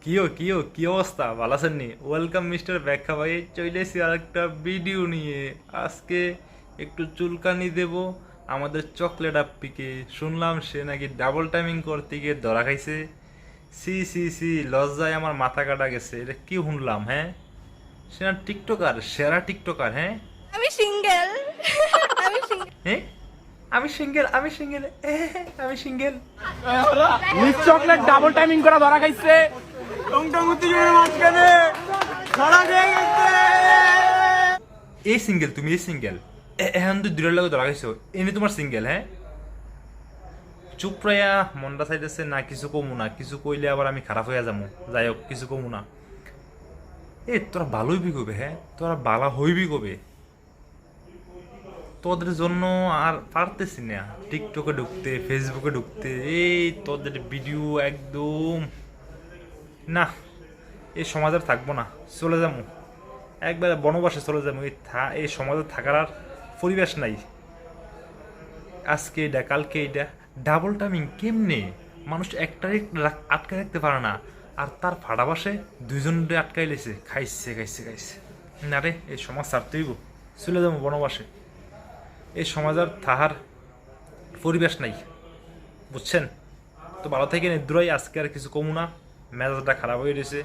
কি অবস্থা, ভালো আছেন নি? ওয়েলকাম মিস্টার ব্যাখ্যা ভাই, চলে এসেছি আর একটা ভিডিও নিয়ে। আজকে একটু চুলকানি দেব আমাদের চকলেট আপ্পিকে। শুনলাম সে নাকি ডাবল টাইমিং করতে গিয়ে ধরা খাইছে। সি সি সি, লজ্জায় আমার মাথা কাটা গেছে। এটা কি শুনলাম? হ্যাঁ, সে না টিকটকার, সেরা টিকটকার। হ্যাঁ আমি সিঙ্গেল। আমি সিঙ্গেল। হ্যাঁ, আমি সিঙ্গেল আমি single. Miss chocolate double timing করা ধরা খাইছে। টংটংতি জোরে মাঝখানে ধরা খেয়ে গেছে। এই সিঙ্গেল, তুমি এই সিঙ্গেল এখন তো দূরের লোক ধরা খাইছো, এনে তোমার সিঙ্গেল? হ্যাঁ, চুপ রাইয়া মনটা চাইতেছে না কিছু কমু না, কিছু কইলে আবার আমি খারাপ হইয়া যাবো। যাই হোক, কিছু কমু না। এ তোরা ভালো হইবি কবে? হ্যাঁ, তোরা বালা হইবি কবে? তোদের জন্য আর পারতেছি না টিকটকে ঢুকতে, ফেসবুকে ঢুকতে। এই তোদের ভিডিও একদম না, এই সমাজ আর থাকবো না, চলে যাবো একবারে বনবাসে চলে যাবো। এই সমাজে থাকার আর পরিবেশ নাই। আজকে এটা কালকে এটা, ডাবল টাইমিং কেমনে? মানুষ একটারে আটকে রাখতে পারে না, আর তার ফাড়াবাসে দুইজনরে আটকাই লেছে। খাইছে না রে, এই সমাজ ছাড়তেইব, চলে যাবো বনবাসে। এই সমাজ আর থাহার পরিবেশ নাই, বুঝছেন? তো ভালো থেকে নিদ্রাই, আজকে আর কিছু কমু না। মেজাজটা খারাপ হয়ে গেছে।